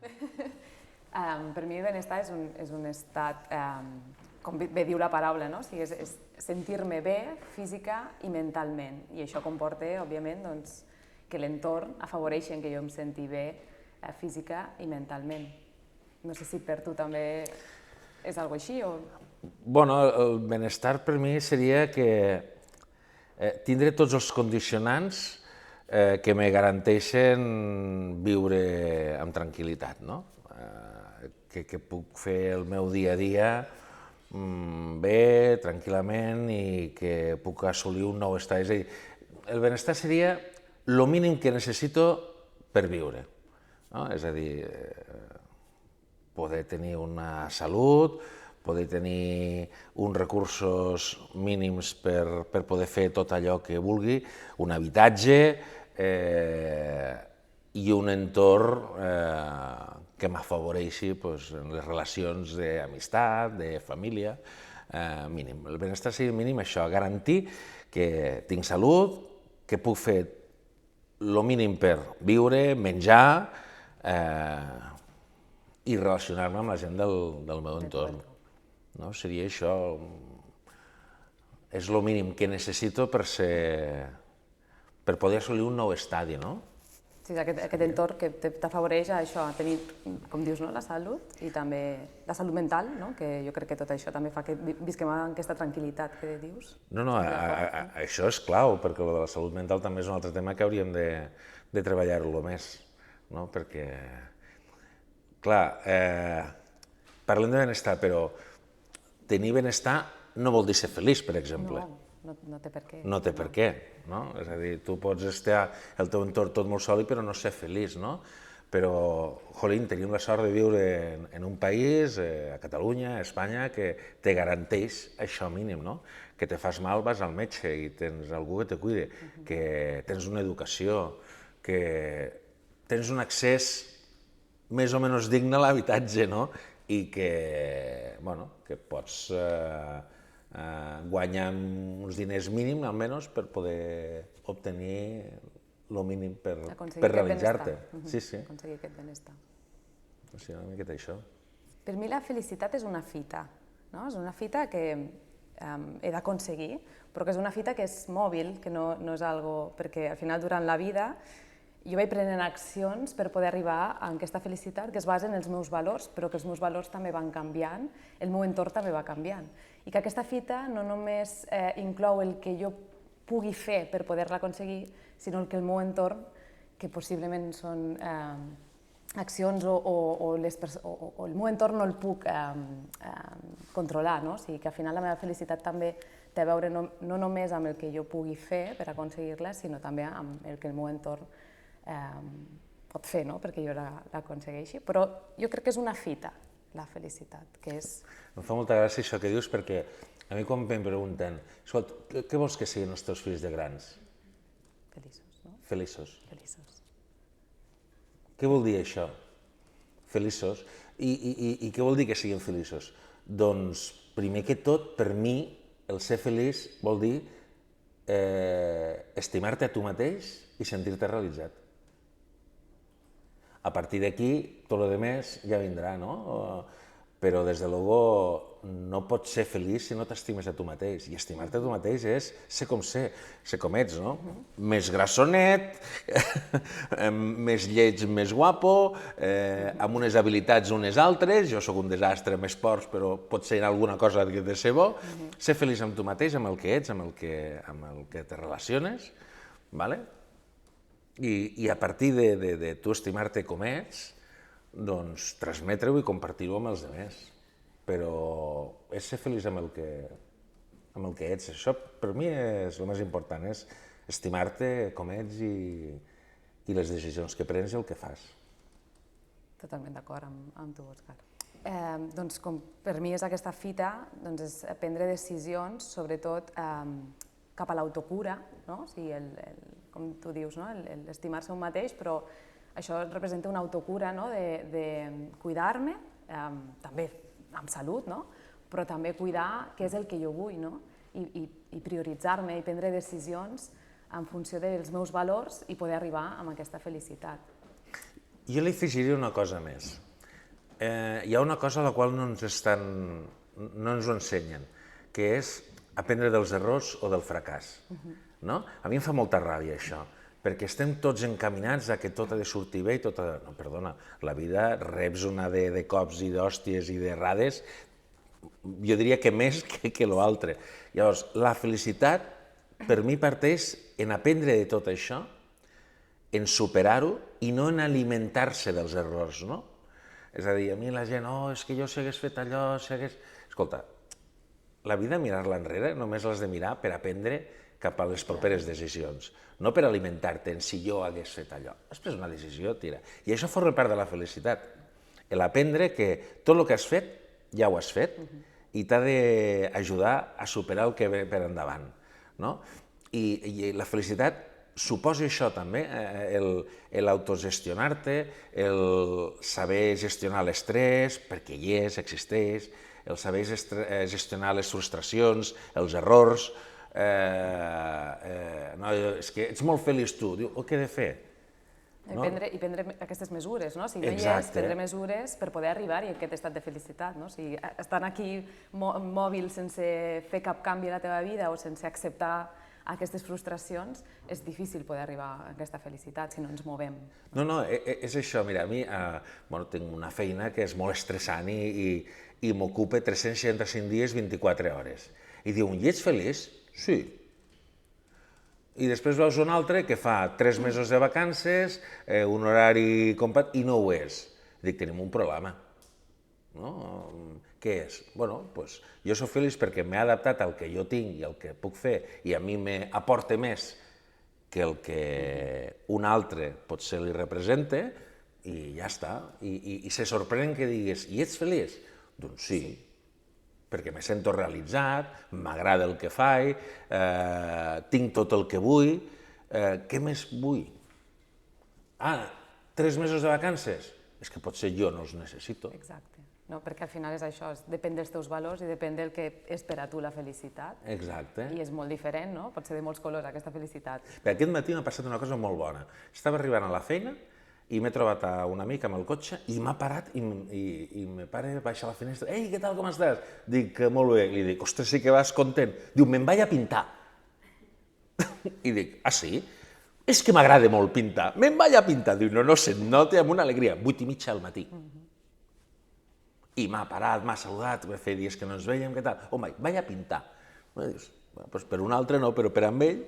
Per mi el benestar és un estat, com bé diu la paraula, no? O sigui, és sentir-me bé física i mentalment. I això comporta, òbviament, doncs, que l'entorn afavoreixi que jo em senti bé física i mentalment. No sé si per tu també és algo així o... Bueno, el benestar per mi seria que tindre tots els condicionants que me garanteixen viure amb tranquil·litat, no? Que puc fer el meu dia a dia bé, tranquil·lament i que puc assolir un nou estat. És a dir, el benestar seria el mínim que necessito per viure. No? És a dir, poder tenir una salut, poder tenir uns recursos mínims per poder fer tot allò que vulgui, un habitatge i un entorn que m'afavoreixi en les relacions d'amistat, de família, mínim. El benestar seria mínim això, garantir que tinc salut, que puc fer el mínim per viure, menjar i relacionar-me amb la gent del meu entorn. No? Seria això, és el mínim que necessito per poder assolir un nou estadi, no? Sí, aquest entorn que t'afavoreix a això, a tenir, com dius, la salut i també la salut mental, que jo crec que tot això també fa que visquem amb aquesta tranquil·litat que dius. No, això és clau, perquè la salut mental també és un altre tema que hauríem de treballar-lo més, perquè, clar, parlem de benestar, però tenir benestar no vol dir ser feliç, per exemple. No té per què. No té per què, no? És a dir, tu pots estar al teu entorn tot molt sol però no ser feliç, no? Però, jolín, tenim la sort de viure en un país, a Catalunya, a Espanya, que te garanteix això mínim, no? Que te fas mal, vas al metge i tens algú que te cuide, que tens una educació, que tens un accés més o menys digne a l'habitatge, no? I que, bueno, que pots guanyar uns diners mínims, almenys, per poder obtenir el mínim per realitzar-te. Sí. Aconseguir aquest benestar. O sigui, una miqueta això. Per mi la felicitat és una fita, no? És una fita que he d'aconseguir, però que és una fita que és mòbil, que no és algo... Perquè al final, durant la vida, jo vaig prenent accions per poder arribar a aquesta felicitat que es basa en els meus valors, però que els meus valors també van canviant, el meu entorn també va canviant. I que aquesta fita no només inclou el que jo pugui fer per poder-la aconseguir, sinó que el meu entorn, que possiblement són accions o el meu entorn no el puc controlar, no? O sigui que al final la meva felicitat també té a veure no només amb el que jo pugui fer per aconseguir-la, sinó també amb el que el meu entorn pot fer, perquè jo l'aconsegueixi. Però jo crec que és una fita, la felicitat, que és... Em fa molta gràcia això que dius, perquè a mi quan em pregunten, escolta, què vols que siguin els teus fills de grans? Feliços, no? Feliços. Feliços. Què vol dir això? Feliços. I què vol dir que siguin feliços? Doncs, primer que tot, per mi, el ser feliç vol dir estimar-te a tu mateix i sentir-te realitzat. A partir d'aquí, tot el demés ja vindrà, no? Però, des de luego, no pots ser feliç si no t'estimes a tu mateix. I estimar-te a tu mateix és ser com ets, no? Més grassonet, més lleig, més guapo, amb unes habilitats unes altres. Jo sóc un desastre amb esports, però pot ser alguna cosa que de ser bo. Ser feliç amb tu mateix, amb el que ets, amb el que te relaciones, ¿vale? I a partir de tu estimar-te com ets, doncs transmetre-ho i compartir-ho amb els altres. Però és ser feliç amb el que ets. Això per mi és el més important, és estimar-te com ets i les decisions que prens i el que fas. Totalment d'acord amb tu, Òscar. Doncs com per mi és aquesta fita, doncs és prendre decisions, sobretot cap a l'autocura, no? O sigui, com tu dius, no? L'estimar-se un mateix, però això representa una autocura, no? De cuidar-me, també amb salut, no? Però també cuidar què és el que jo vull, no? I prioritzar-me i prendre decisions en funció dels meus valors i poder arribar a aquesta felicitat. Jo li afegiria una cosa més. Hi ha una cosa a la qual no ens ho ensenyen, que és aprendre dels errors o del fracàs. No? A mi em fa molta ràbia això, perquè estem tots encaminats a que tot ha de sortir bé i tot ha de... No, perdona, la vida reps una de cops i d'hòsties i d'errades, jo diria que més que l'altre. Llavors, la felicitat per mi parteix en aprendre de tot això, en superar-ho i no en alimentar-se dels errors, no? És a dir, a mi la gent, és que jo si hagués fet allò, si hagués... Escolta, la vida, mirar-la enrere, només l'has de mirar per aprendre cap a les properes decisions, no per alimentar-te en si jo hagués fet allò. Has pres una decisió, tira. I això forma part de la felicitat. L'aprendre que tot el que has fet, ja ho has fet, i t'ha d'ajudar a superar el que ve per endavant. No? I la felicitat suposa això també, l'autogestionar-te, el saber gestionar l'estrès, perquè hi és, existeix, el saber gestionar les frustracions, els errors. No, és que ets molt feliç tu, diu, què he de fer? I prendre aquestes mesures, no? Si no hi és, prendre mesures per poder arribar a aquest estat de felicitat, no? Si estan aquí mòbil sense fer cap canvi a la teva vida o sense acceptar aquestes frustracions, és difícil poder arribar a aquesta felicitat si no ens movem. No, és això. Mira, a mi tinc una feina que és molt estressant i m'ocupa 365 dies, 24 hores. I diuen, i ets feliç? Sí. I després veus un altre que fa 3 mesos de vacances, un horari compat, i no ho és. Dic, tenim un problema. Què és? Bueno, doncs jo soc feliç perquè m'he adaptat al que jo tinc i al que puc fer i a mi m'aporta més que el que un altre potser li representa i ja està. I se sorprenen que digues, i ets feliç? Doncs sí, perquè me sento realitzat, m'agrada el que faig, tinc tot el que vull, què més vull? 3 mesos de vacances? És que potser jo no els necessito. Exacte. No, perquè al final és això, depèn dels teus valors i depèn del que és per a tu la felicitat. Exacte. I és molt diferent, no? Pot ser de molts colors, aquesta felicitat. Bé, aquest matí m'ha passat una cosa molt bona. Estava arribant a la feina i m'he trobat a un amic amb el cotxe i m'ha parat i me pare baixa a la finestra. Ei, què tal, com estàs? Dic, molt bé. Li dic, ostres, sí que vas content. Diu, me'n vaig a pintar. I dic, sí? És que m'agrada molt pintar. Me'n vaig a pintar. Diu, no se't nota amb una alegria. 8:30 al matí. I m'ha parat, m'ha saludat, va fer dies que no ens veiem, què tal? Home, vaig a pintar. Dius, doncs per un altre no, però per a ell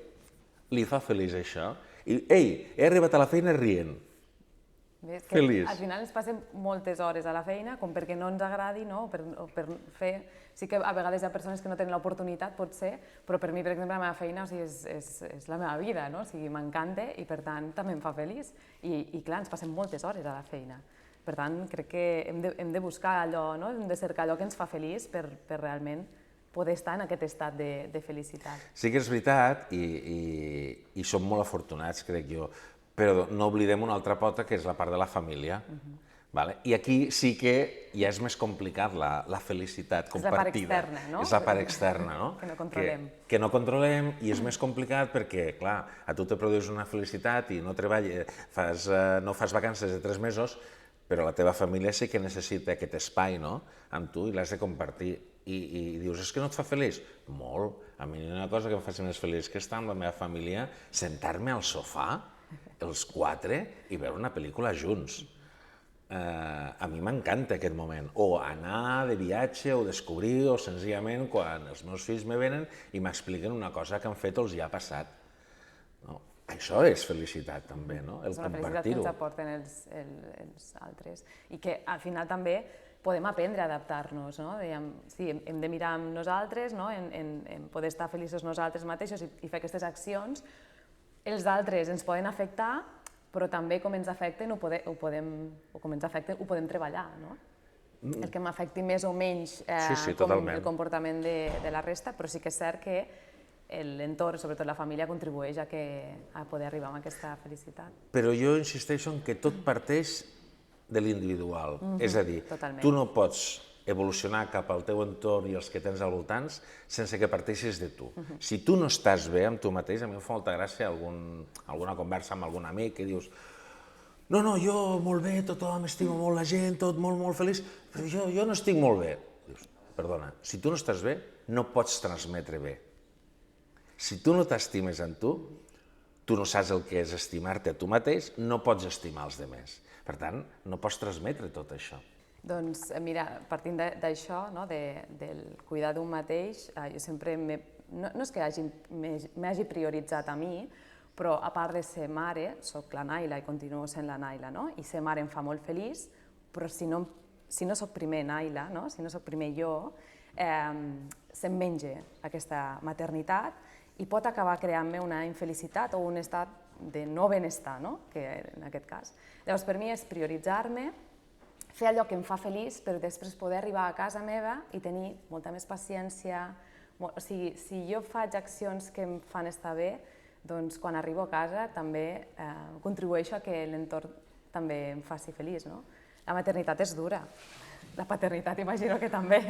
li fa feliç això. I, he arribat a la feina rient. Feliç. Al final ens passem moltes hores a la feina, com perquè no ens agradi, no? O per fer... Sí que a vegades hi ha persones que no tenen l'oportunitat, potser, però per mi, per exemple, la meva feina és la meva vida, no? O sigui, m'encanta i, per tant, també em fa feliç. I clar, ens passem moltes hores a la feina. Per tant, crec que hem de buscar allò, no? Hem de cercar allò que ens fa feliç per realment poder estar en aquest estat de felicitat. Sí que és veritat i som molt afortunats, crec jo, però no oblidem una altra pota, que és la part de la família. I aquí sí que ja és més complicat la felicitat compartida. És la part externa, no? És la part externa, no? Que no controlem. Que no controlem i és més complicat perquè, clar, a tu te produeix una felicitat i no treballes, no fas vacances de 3 mesos, però la teva família sí que necessita aquest espai, no?, amb tu i l'has de compartir. I dius, és que no et fa feliç? Molt. A mi una cosa que em faci més feliç que estar amb la meva família, sentar-me al sofà, els 4, i veure una pel·lícula junts. A mi m'encanta aquest moment. O anar de viatge, o descobrir, o senzillament quan els meus fills me venen i m'expliquen una cosa que han fet o els hi ha passat. Això és felicitat, també, no? El compartir-ho. És una felicitat que ens aporten els altres. I que, al final, també podem aprendre a adaptar-nos, no? Sí, hem de mirar amb nosaltres, no? En poder estar feliços nosaltres mateixos i fer aquestes accions. Els altres ens poden afectar, però també com ens afecten ho podem treballar, no? El que m'afecti més o menys com el comportament de la resta, però sí que és cert que l'entorn, sobretot la família, contribueix a poder arribar a aquesta felicitat. Però jo insisteixo en que tot parteix de l'individual. És a dir, tu no pots evolucionar cap al teu entorn i els que tens al voltant sense que parteixis de tu. Si tu no estàs bé amb tu mateix, a mi em fa molta gràcia alguna conversa amb algun amic que dius no, jo molt bé, tothom, estimo molt la gent, tot molt, molt feliç, però jo no estic molt bé. Dius, perdona, si tu no estàs bé, no pots transmetre bé. Si tu no t'estimes en tu no saps el que és estimar-te a tu mateix, no pots estimar els altres. Per tant, no pots transmetre tot això. Doncs mira, partint d'això, del cuidar d'un mateix, jo sempre, no és que m'hagi prioritzat a mi, però a part de ser mare, soc la Naila i continuo sent la Naila, i ser mare em fa molt feliç, però si no soc primer Naila, si no soc primer jo, se'm menja aquesta maternitat i pot acabar creant-me una infelicitat o un estat de no benestar, que en aquest cas. Llavors, per mi és prioritzar-me, fer allò que em fa feliç, però després poder arribar a casa meva i tenir molta més paciència. O sigui, si jo faig accions que em fan estar bé, doncs quan arribo a casa també contribueixo a que l'entorn també em faci feliç. La maternitat és dura, la paternitat imagino que també.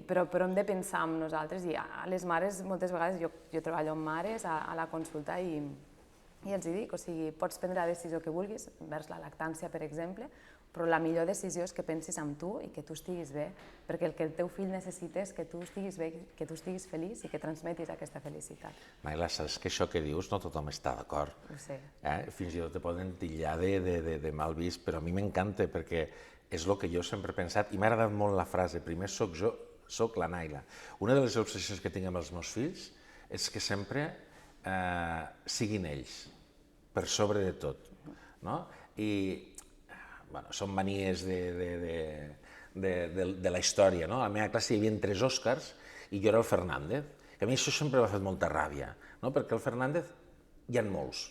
Però hem de pensar en nosaltres i a les mares moltes vegades, jo treballo amb mares a la consulta i els dic, o sigui, pots prendre la decisió que vulguis, vers la lactància per exemple, però la millor decisió és que pensis en tu i que tu estiguis bé, perquè el que el teu fill necessita és que tu estiguis bé, que tu estiguis feliç i que transmetis aquesta felicitat. Maila, saps que això que dius no tothom està d'acord. Ho sé. Fins i tot te poden titllar de mal vist, però a mi m'encanta perquè és el que jo sempre he pensat i m'ha agradat molt la frase, primer soc jo, soc la Naila. Una de les obsessions que tinc amb els meus fills és que sempre siguin ells, per sobre de tot. I són manies de la història. A la meva classe hi havia 3 Òscars i jo era el Fernández. I a mi això sempre m'ha fet molta ràbia, perquè el Fernández hi ha molts,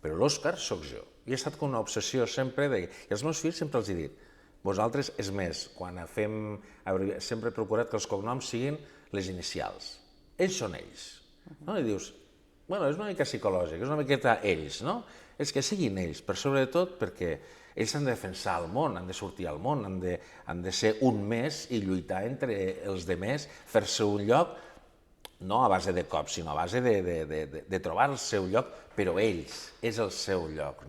però l'Òscar sóc jo. I ha estat com una obsessió sempre I als meus fills sempre els he dit, vosaltres, és més, quan sempre he procurat que els cognoms siguin les inicials. Ells són ells. I dius, és una mica psicològic, és una miqueta ells, és que siguin ells, per sobretot perquè ells han de defensar el món, han de sortir al món, han de ser un més i lluitar entre els demés, fer-se un lloc, no a base de cops, sinó a base de trobar el seu lloc, però ells, és el seu lloc.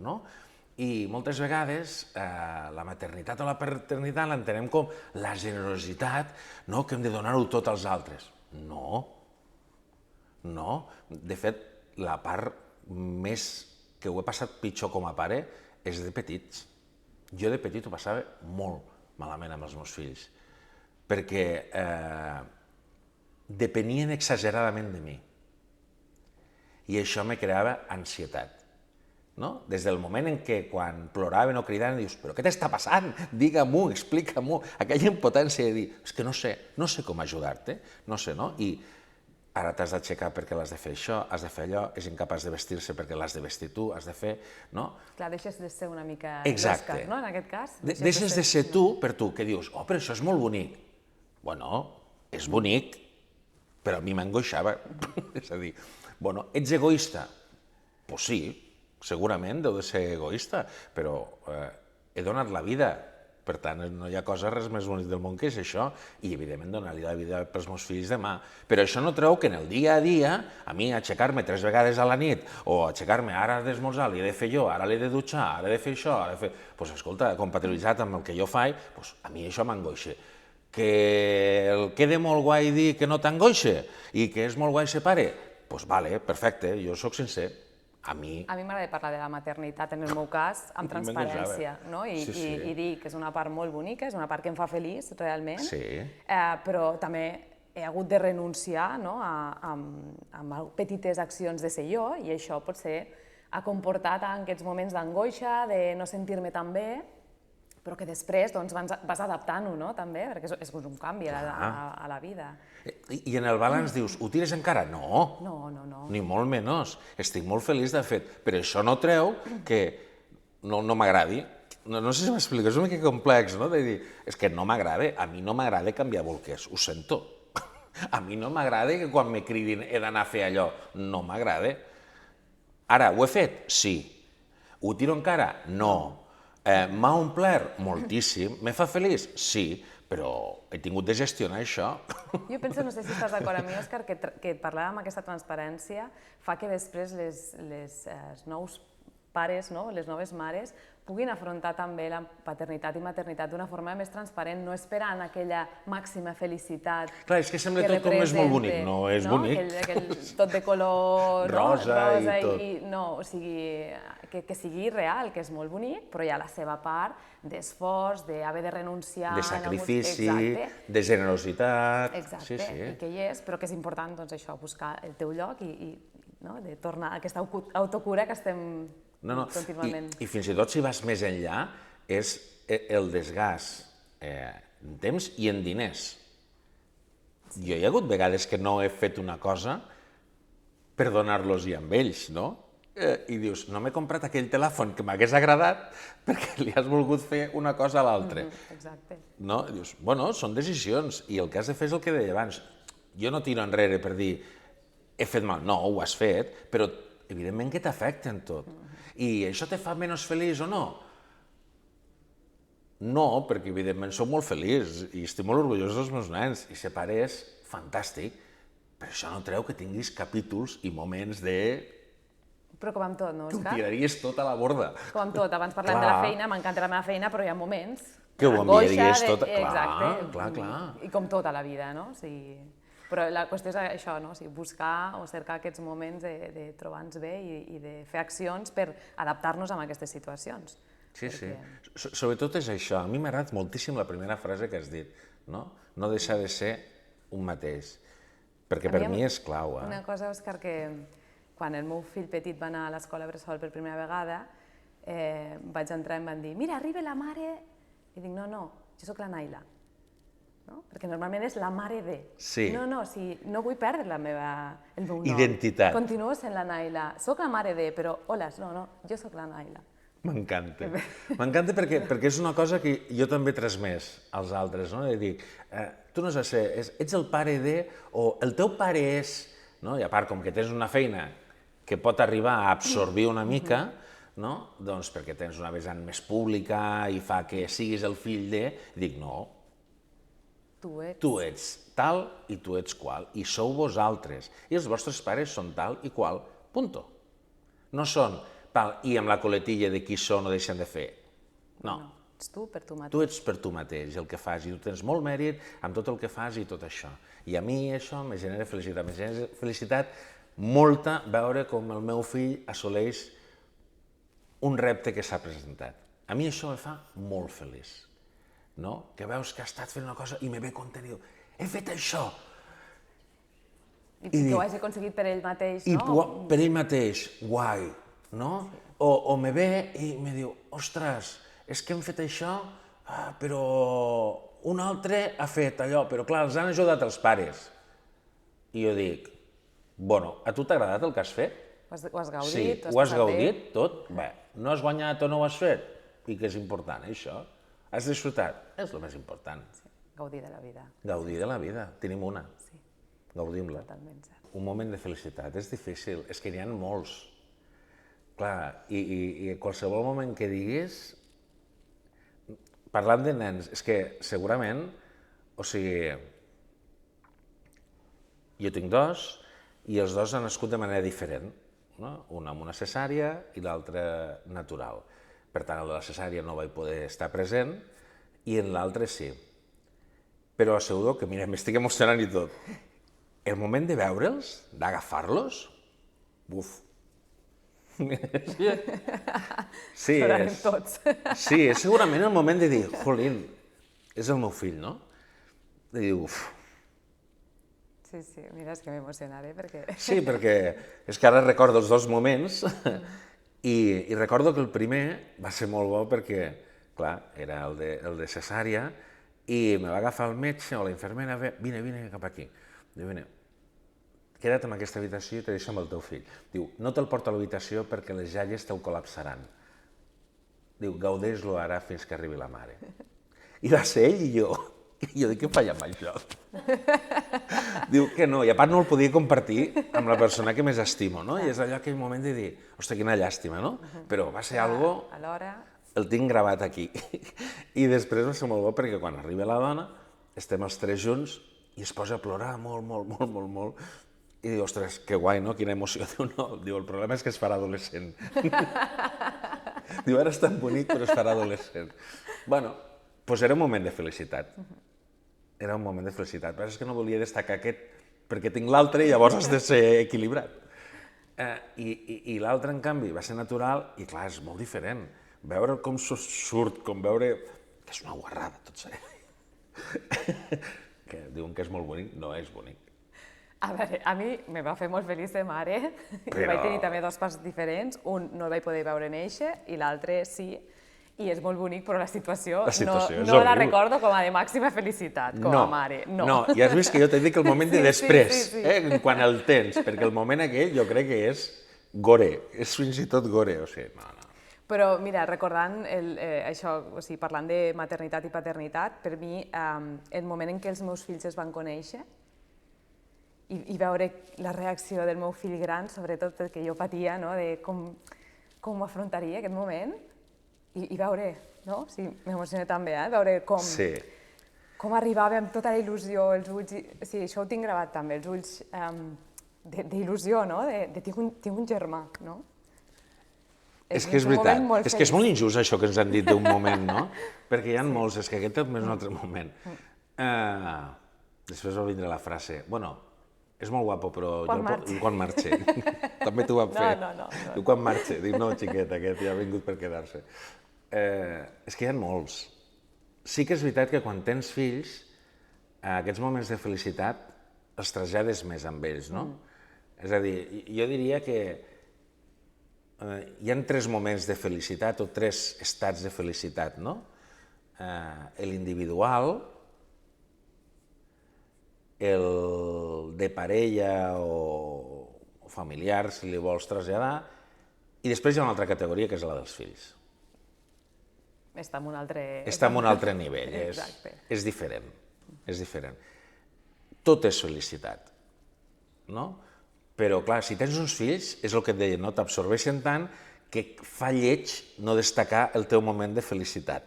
I moltes vegades la maternitat o la paternitat l'entenem com la generositat, que hem de donar-ho tot als altres. No. De fet, la part més que ho he passat pitjor com a pare és de petits. Jo de petit ho passava molt malament amb els meus fills, perquè depenien exageradament de mi. I això me creava ansietat. Des del moment en què quan ploraven o cridaven dius, però què t'està passant? Digue-m'ho, explica-m'ho. Aquella impotència de dir, és que no sé com ajudar-te, no sé, I ara t'has d'aixecar perquè l'has de fer això, has de fer allò, és incapaç de vestir-se perquè l'has de vestir tu, has de fer... Clar, deixes de ser una mica l'Òscar, en aquest cas. Deixes de ser tu per tu, que dius, però això és molt bonic. Bueno, és bonic, però a mi m'angoixava. És a dir, ets egoista? Doncs sí, segurament deu de ser egoista, però he donat la vida. Per tant, no hi ha cosa res més bonic del món que és això, i evidentment donar-li la vida pels meus fills demà. Però això no treu que en el dia a dia, a mi aixecar-me 3 vegades a la nit, o aixecar-me ara d'esmorzar, l'he de fer jo, ara l'he de dutxar, ara he de fer això, ara he de fer... Doncs escolta, compatibilitzat amb el que jo faig, a mi això m'angoixa. Que el quede molt guai dir que no t'angoixa i que és molt guai ser pare, doncs vale, perfecte, jo sóc sincer. A mi m'agrada parlar de la maternitat, en el meu cas, amb transparència, i dir que és una part molt bonica, és una part que em fa feliç, realment, però també he hagut de renunciar a petites accions de ser jo, i això potser ha comportat aquests moments d'angoixa, de no sentir-me tan bé, però que després vas adaptant-ho, també, perquè és un canvi a la vida. I en el balanç dius, ho tires encara? No. No. Ni molt menys. Estic molt feliç de fet, però això no treu que no m'agradi. No sé si m'explico, és una mica complex, de dir, és que no m'agrada, a mi no m'agrada canviar bolquers, ho sento. A mi no m'agrada que quan me cridin he d'anar a fer allò, no m'agrada. Ara, ho he fet? Sí. Ho tiro encara? No. M'ha omplert? Moltíssim. Me fa feliç? Sí, però he tingut de gestionar això. Jo penso, no sé si estàs d'acord amb mi, Òscar, que parlar amb aquesta transparència fa que després els nous pares, no? Les noves mares, puguin afrontar també la paternitat i maternitat d'una forma més transparent, no esperant aquella màxima felicitat. Clar, és que sembla tot com és molt bonic, no és bonic. Aquell tot de color rosa i tot. No, o sigui, que sigui real, que és molt bonic, però hi ha la seva part d'esforç, d'haver de renunciar... De sacrifici, de generositat... Exacte, i que hi és, però que és important, doncs, això, buscar el teu lloc i de tornar a aquesta autocura que estem contínuament. I fins i tot si vas més enllà, és el desgast en temps i en diners. Jo hi ha hagut vegades que no he fet una cosa per donar-los-hi amb ells, no? I dius, no m'he comprat aquell telèfon que m'hagués agradat perquè li has volgut fer una cosa a l'altra. Exacte. No? Dius, bueno, són decisions i el que has de fer és el que deia abans. Jo no tiro enrere per dir he fet mal, no, ho has fet, però evidentment que t'afecta en tot. I això te fa menys feliç o no? No, perquè evidentment soc molt feliç i estic molt orgullós dels meus nens i ser pare és fantàstic, però això no treu que tinguis capítols i moments de... Però com amb tot, no, Òscar? Que ho tiraries tot a la borda. Com amb tot, abans parlem de la feina, m'encanta la meva feina, però hi ha moments... Que ho enviaries tot... Exacte. Clar. I com tot a la vida, no? O sigui... Però la qüestió és això, no? O sigui, buscar o cercar aquests moments de trobar-nos bé i de fer accions per adaptar-nos a aquestes situacions. Sí, sí. Sobretot és això. A mi m'ha agradat moltíssim la primera frase que has dit, no? No deixar de ser un mateix. Perquè per mi és clau. Una cosa, Òscar, que quan el meu fill petit va anar a l'escola bressol per primera vegada, vaig entrar i em van dir, mira, arriba la mare... I dic, no, jo sóc la Naila. No? Perquè normalment és la mare de. Sí. No, no vull perdre el meu nom. Identitat. Continuo sent la Naila. Soc la mare de, però, hola, no, jo sóc la Naila. M'encanta. M'encanta perquè és una cosa que jo també he transmès als altres, no? De dir, tu no has de ser, ets el pare de, o el teu pare és, no? I a part, com que tens una feina que pot arribar a absorbir una mica, no? Doncs perquè tens una vessant més pública i fa que siguis el fill de, dic, no, tu ets tal i tu ets qual, i sou vosaltres. I els vostres pares són tal i qual, punto. No són tal i amb la coletilla de qui són o deixen de fer. No. Ets tu per tu mateix. Tu ets per tu mateix, el que fas, i tu tens molt mèrit amb tot el que fas i tot això. I a mi això me genera felicitat. Me genera felicitat molta veure com el meu fill assoleix un repte que s'ha presentat. A mi això me fa molt feliç. No? Que veus que ha estat fent una cosa i me ve content i diu, he fet això. I que ho hagi aconseguit per ell mateix, no? I per ell mateix, guai, no? O me ve i me diu, ostres, és que hem fet això, però un altre ha fet allò, però clar, els han ajudat els pares. I jo dic, bueno, a tu t'ha agradat el que has fet? Ho has gaudit? Sí, ho has gaudit tot? Bé, no has guanyat o no ho has fet? I que és important, això? Has disfrutat? És el més important. Sí, gaudir de la vida. Gaudir de la vida. Tenim una. Sí. Gaudim-la. Totalment cert. Un moment de felicitat. És difícil. És que n'hi ha molts. Clar, i qualsevol moment que diguis... Parlant de nens, és que segurament, o sigui... Jo tinc dos, i els dos han nascut de manera diferent. No? Una amb una cesària i l'altra natural. Per tant, el de la cesària no vaig poder estar present, i en l'altre sí. Però asseguro que, mira, m'estic emocionant i tot. El moment de veure'ls, d'agafar-los, buf. Sí, plorarem tots. Sí, és segurament el moment de dir, jolín, és el meu fill, no? De dir, uf. Sí, mira, és que m'emocionaré perquè... Sí, perquè és que ara recordo els dos moments i recordo que el primer va ser molt bo perquè, clar, era el de cesària i me va agafar el metge o la infermera, vine cap aquí. Diu, vine, queda't en aquesta habitació i te deixo amb el teu fill. Diu, no te'l porto a l'habitació perquè les iaies te'l col·lapsaran. Diu, gaudeix-lo ara fins que arribi la mare. I va ser ell i jo. I jo dic, què falla amb això? Diu que no, i a part no el podia compartir amb la persona que més estimo, no? I és allò aquell moment de dir, ostres, quina llàstima, no? Però va ser algo... Alhora... El tinc gravat aquí. I després va ser molt bo perquè quan arriba la dona, estem els tres junts i es posa a plorar molt, I diu, ostres, que guai, no? Quina emoció. Diu, no, diu, el problema és que es farà adolescent. Diu, ara és tan bonic, però es farà adolescent. Bueno, doncs era un moment de felicitat. Era un moment de felicitat. Però és que no volia destacar aquest perquè tinc l'altre i llavors has de ser equilibrat. I l'altre, en canvi, va ser natural i, clar, és molt diferent. Veure com surt, com veure... que és una guarrada, tot s'ha de dir. Que diuen que és molt bonic, no és bonic. A veure, a mi me va fer molt feliç de mare. Jo vaig tenir també dos passos diferents. Un no el vaig poder veure néixer i l'altre sí. I és molt bonic, però la situació no la recordo com a de màxima felicitat, com a mare. No, i has vist que jo t'he dit que el moment de després, quan el tens, perquè el moment aquell jo crec que és gore, és fins i tot gore, o sigui, no. Però mira, recordant això, o sigui, parlant de maternitat i paternitat, per mi el moment en què els meus fills es van conèixer i veure la reacció del meu fill gran, sobretot perquè jo patia, no?, de com afrontaria aquest moment, i veure, no? Sí, m'emociona també, veure com arribava amb tota la il·lusió, els ulls... Sí, això ho tinc gravat també, els ulls d'il·lusió, no? De tinc un germà, no? És que és veritat, és que és molt injust això que ens han dit d'un moment, no? Perquè hi ha molts, és que aquest també és un altre moment. Després va vindre la frase, bueno, és molt guapo, però quan marxe. També t'ho van fer. No. Quan marxe. Dic, no, xiqueta, aquest ja ha vingut per quedar-se. És que hi ha molts. Sí que és veritat que quan tens fills, aquests moments de felicitat els trasllades més amb ells, no? És a dir, jo diria que hi ha 3 moments de felicitat o 3 estats de felicitat, no? L'individual, el de parella o familiar, si li vols traslladar, i després hi ha una altra categoria, que és la dels fills. Està en un altre... Està en un altre nivell, és diferent, és diferent. Tot és felicitat, no? Però, clar, si tens uns fills, és el que et deia, no? T'absorbeixen tant que fa lleig no destacar el teu moment de felicitat.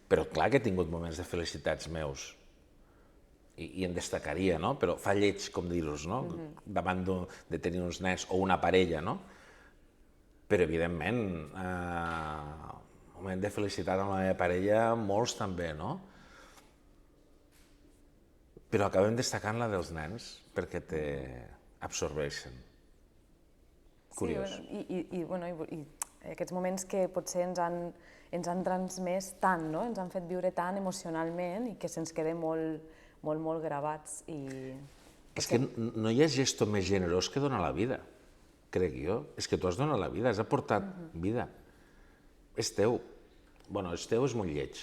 Però clar que he tingut moments de felicitats meus, i en destacaria, no? Però fa lleig, com dir-los, no? Davant de tenir uns nens o una parella, no? Però, evidentment, moment de felicitat amb la meva parella, molts també, no? Però acabem destacant la dels nens perquè t'absorbeixen. Curiós. Sí, i aquests moments que potser ens han transmès tant, no? Ens han fet viure tant emocionalment i que se'ns queden molt gravats. És que no hi ha gesto més generós que donar la vida, crec jo. És que tu has donat la vida, has aportat vida. És teu. Bueno, és teu és molt lleig,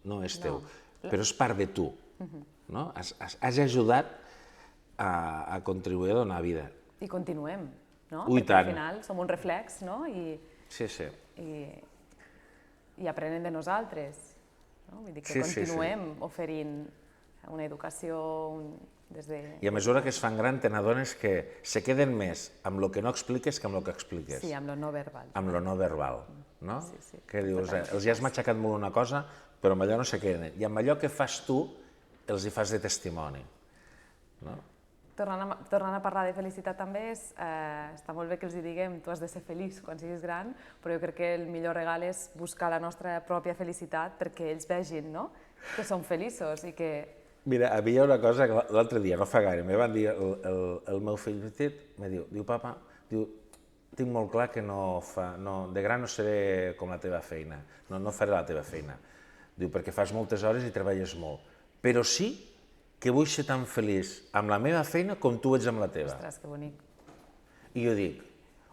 no és teu, però és part de tu. Has ajudat a contribuir a donar vida. I continuem, no? Ui, tant. Perquè al final som un reflex, no? Sí. I aprenen de nosaltres. Vull dir que continuem oferint una educació des de... I a mesura que es fan gran, te n'adones que se queden més amb el que no expliques que amb el que expliques. Sí, amb lo no verbal. Amb lo no verbal, no? Sí. Que dius, els has matxacat molt una cosa, però amb allò no se queden. I amb allò que fas tu, els hi fas de testimoni, no? Tornant a parlar de felicitat també, està molt bé que els hi diguem tu has de ser feliç quan siguis gran, però jo crec que el millor regal és buscar la nostra pròpia felicitat perquè ells vegin, no?, que som feliços i que... Mira, havia una cosa que l'altre dia, no fa gaire, me van dir el meu fill petit, me diu, papa, tinc molt clar que de gran no seré com la teva feina, no faré la teva feina. Diu, perquè fas moltes hores i treballes molt, però sí que vull ser tan feliç amb la meva feina com tu ets amb la teva. Ostres, que bonic. I jo dic,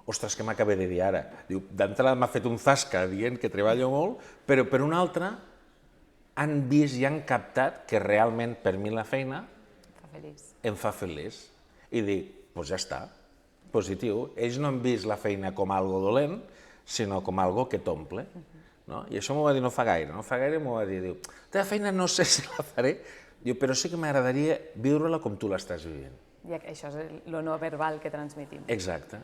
ostres, què m'acabé de dir ara? Diu, d'entrada m'ha fet un zasca dient que treballo molt, però per una altra han vist i han captat que realment per mi la feina em fa feliç. I dic, doncs ja està, positiu. Ells no han vist la feina com algo dolent, sinó com algo que t'omple. I això m'ho va dir no fa gaire m'ho va dir, diu, teva feina no sé si la faré, però sí que m'agradaria viure-la com tu l'estàs vivint. I això és el no verbal que transmetim. Exacte.